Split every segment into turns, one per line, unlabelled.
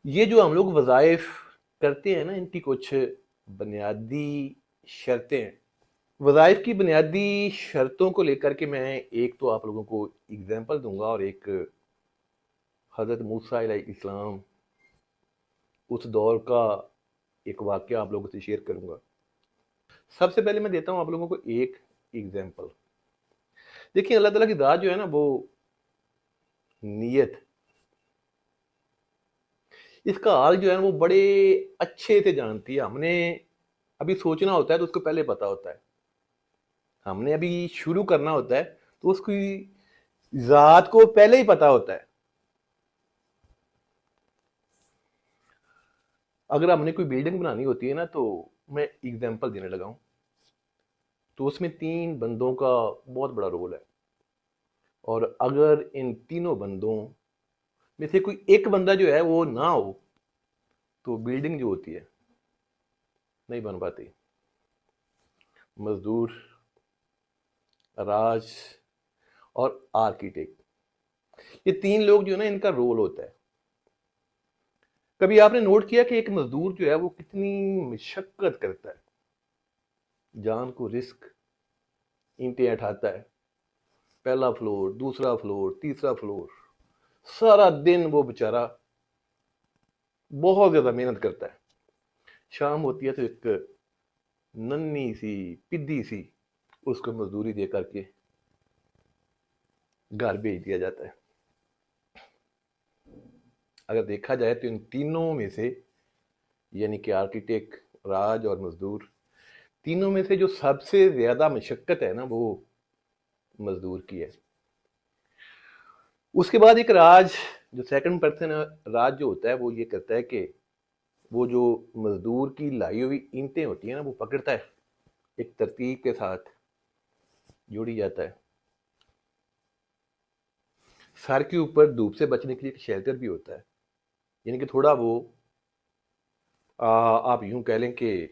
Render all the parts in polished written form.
یہ جو ہم لوگ وظائف کرتے ہیں نا، ان کی کچھ بنیادی شرطیں ہیں۔ وظائف کی بنیادی شرطوں کو لے کر کے میں ایک تو آپ لوگوں کو اگزامپل دوں گا، اور ایک حضرت موسیٰ علیہ السلام اس دور کا ایک واقعہ آپ لوگوں سے شیئر کروں گا۔ سب سے پہلے میں دیتا ہوں آپ لوگوں کو ایک ایگزامپل۔ دیکھیں، اللہ تعالیٰ کی ذات جو ہے نا، وہ نیت، اس کا حال جو ہے وہ بڑے اچھے سے جانتی ہے۔ ہم نے ابھی سوچنا ہوتا ہے تو اس کو پہلے پتا ہوتا ہے، ہم نے ابھی شروع کرنا ہوتا ہے تو اس کی ذات کو پہلے ہی پتا ہوتا ہے۔ اگر ہم نے کوئی بلڈنگ بنانی ہوتی ہے نا، تو میں ایگزامپل دینے لگا ہوں، تو اس میں 3 بندوں کا بہت بڑا رول ہے، اور اگر ان تینوں بندوں میں سے کوئی ایک بندہ جو ہے وہ نہ ہو تو بلڈنگ جو ہوتی ہے نہیں بن پاتی۔ مزدور، راج اور آرکیٹیکٹ، یہ 3 لوگ جو ہے نا، ان کا رول ہوتا ہے۔ کبھی آپ نے نوٹ کیا کہ ایک مزدور جو ہے وہ کتنی مشقت کرتا ہے، جان کو رسک، اینٹیں اٹھاتا ہے، پہلا فلور، دوسرا فلور، تیسرا فلور، سارا دن وہ بیچارہ بہت زیادہ محنت کرتا ہے۔ شام ہوتی ہے تو ایک ننھی سی پدی سی اس کو مزدوری دے کر کے گھر بھیج دیا جاتا ہے۔ اگر دیکھا جائے تو ان تینوں میں سے، یعنی کہ آرکیٹیکٹ، راج اور مزدور، تینوں میں سے جو سب سے زیادہ مشقت ہے نا، وہ مزدور کی ہے۔ اس کے بعد ایک راج، جو سیکنڈ پرسن راج جو ہوتا ہے، وہ یہ کرتا ہے کہ وہ جو مزدور کی لائی ہوئی اینٹیں ہوتی ہیں نا، وہ پکڑتا ہے، ایک ترتیب کے ساتھ جوڑی جاتا ہے۔ سر کے اوپر دھوپ سے بچنے کے لیے ایک شیلٹر بھی ہوتا ہے، یعنی کہ تھوڑا وہ آپ یوں کہہ لیں کہ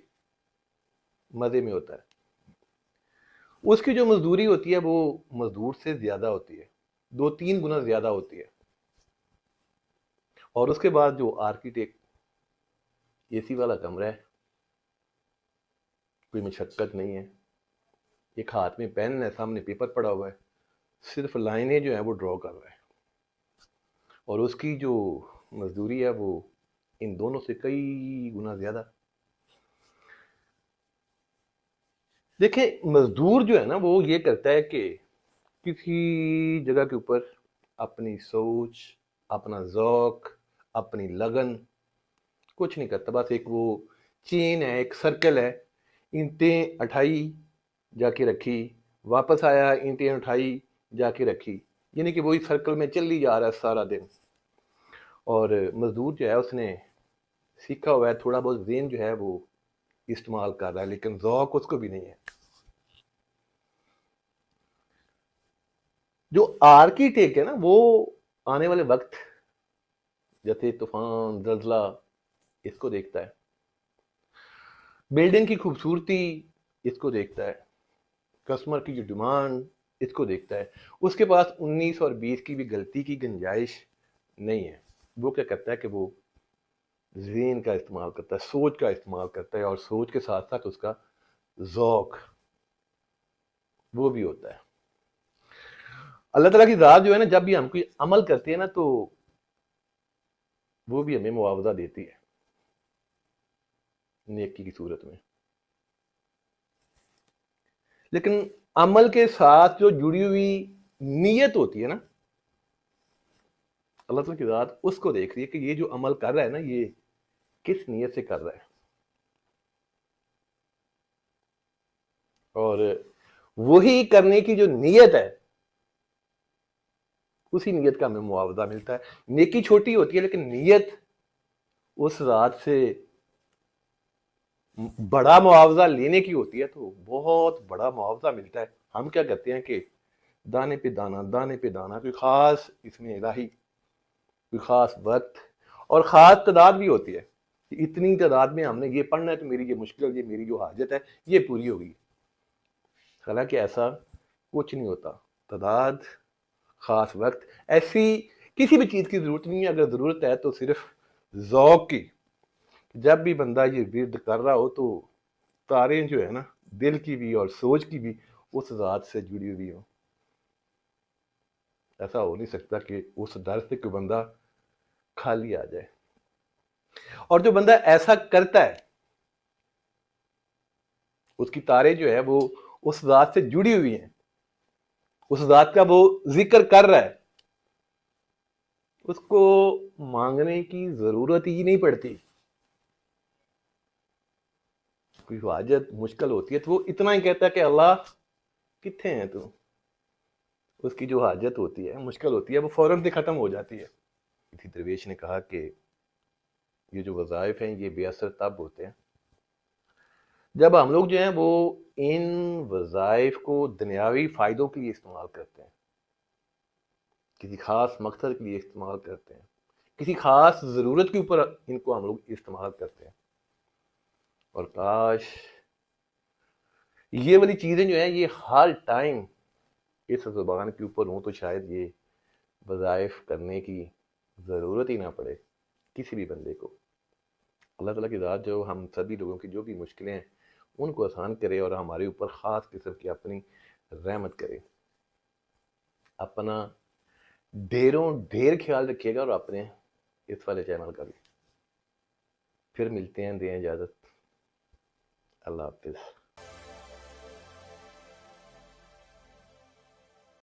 مزے میں ہوتا ہے۔ اس کی جو مزدوری ہوتی ہے وہ مزدور سے زیادہ ہوتی ہے، 2-3 گنا زیادہ ہوتی ہے۔ اور اس کے بعد جو آرکیٹیکٹ، اے سی والا کمرہ ہے، کوئی مشقت نہیں ہے، ایک ہاتھ میں پین ہے، سامنے پیپر پڑا ہوا ہے، صرف لائنیں جو ہیں وہ ڈرا کر رہا ہے، اور اس کی جو مزدوری ہے وہ ان دونوں سے کئی گنا زیادہ۔ دیکھیں، مزدور جو ہے نا، وہ یہ کرتا ہے کہ کسی جگہ کے اوپر اپنی سوچ، اپنا ذوق، اپنی لگن کچھ نہیں کرتا، بس ایک وہ چین ہے، ایک سرکل ہے، اینٹیں اٹھائی، جا کے رکھی، واپس آیا، اینٹیں اٹھائی، جا کے رکھی، یعنی کہ وہی سرکل میں چل ہی جا رہا ہے سارا دن۔ اور مزدور جو ہے اس نے سیکھا ہوا ہے، تھوڑا بہت ذہن جو ہے وہ استعمال کر رہا ہے، لیکن ذوق اس کو بھی نہیں ہے۔ جو آرکیٹیکٹ ہے نا، وہ آنے والے وقت، جیسے طوفان، زلزلہ، اس کو دیکھتا ہے، بلڈنگ کی خوبصورتی اس کو دیکھتا ہے، کسٹمر کی جو ڈیمانڈ اس کو دیکھتا ہے۔ اس کے پاس 19 اور 20 کی بھی غلطی کی گنجائش نہیں ہے۔ وہ کیا کرتا ہے کہ وہ ذہن کا استعمال کرتا ہے، سوچ کا استعمال کرتا ہے، اور سوچ کے ساتھ ساتھ اس کا ذوق وہ بھی ہوتا ہے۔ اللہ تعالیٰ کی ذات جو ہے نا، جب بھی ہم کوئی عمل کرتے ہیں نا، تو وہ بھی ہمیں معاوضہ دیتی ہے نیکی کی صورت میں، لیکن عمل کے ساتھ جو جڑی ہوئی نیت ہوتی ہے نا، اللہ تعالیٰ کی ذات اس کو دیکھ رہی ہے کہ یہ جو عمل کر رہا ہے نا، یہ کس نیت سے کر رہا ہے، اور وہی کرنے کی جو نیت ہے، اسی نیت کا ہمیں معاوضہ ملتا ہے۔ نیکی چھوٹی ہوتی ہے، لیکن نیت اس ذات سے بڑا معاوضہ لینے کی ہوتی ہے، تو بہت بڑا معاوضہ ملتا ہے۔ ہم کیا کرتے ہیں کہ دانے پہ دانا، دانے پہ دانا، کوئی خاص اس میں الہی، کوئی خاص وقت اور خاص تعداد بھی ہوتی ہے کہ اتنی تعداد میں ہم نے یہ پڑھنا ہے تو میری یہ مشکل، یہ میری جو حاجت ہے یہ پوری ہوگی۔ حالانکہ ایسا کچھ نہیں ہوتا، تعداد، خاص وقت، ایسی کسی بھی چیز کی ضرورت نہیں ہے۔ اگر ضرورت ہے تو صرف ذوق کی. جب بھی بندہ یہ ورد کر رہا ہو تو تاریں جو ہے نا دل کی بھی اور سوچ کی بھی اس ذات سے جڑی ہوئی ہوں. ایسا ہو نہیں سکتا کہ اس ڈر سے کوئی بندہ خالی آ جائے. اور جو بندہ ایسا کرتا ہے اس کی تاریں جو ہے وہ اس ذات سے جڑی ہوئی ہیں, اس ذات کا وہ ذکر کر رہا ہے, اس کو مانگنے کی ضرورت ہی نہیں پڑتی. کوئی حاجت مشکل ہوتی ہے تو وہ اتنا ہی کہتا ہے کہ اللہ کتنے ہیں تو, اس کی جو حاجت ہوتی ہے مشکل ہوتی ہے وہ فوراً سے ختم ہو جاتی ہے. کسی درویش نے کہا کہ یہ جو وظائف ہیں یہ بے اثر تب ہوتے ہیں جب ہم لوگ جو ہیں وہ ان وظائف کو دنیاوی فائدوں کے لیے استعمال کرتے ہیں, کسی خاص مقصد کے لیے استعمال کرتے ہیں, کسی خاص ضرورت کے اوپر ان کو ہم لوگ استعمال کرتے ہیں. اور کاش یہ والی چیزیں جو ہیں یہ ہر ٹائم اس زبان کے اوپر ہوں تو شاید یہ وظائف کرنے کی ضرورت ہی نہ پڑے کسی بھی بندے کو. اللہ تعالیٰ کی ذات جو ہم سبھی لوگوں کی جو بھی مشکلیں ہیں ان کو آسان کرے اور ہمارے اوپر خاص قسم کی اپنی رحمت کرے. اپنا ڈھیروں ڈھیر خیال رکھیے گا اور اپنے اس والے چینل کا بھی. پھر ملتے ہیں, دیں اجازت. اللہ حافظ.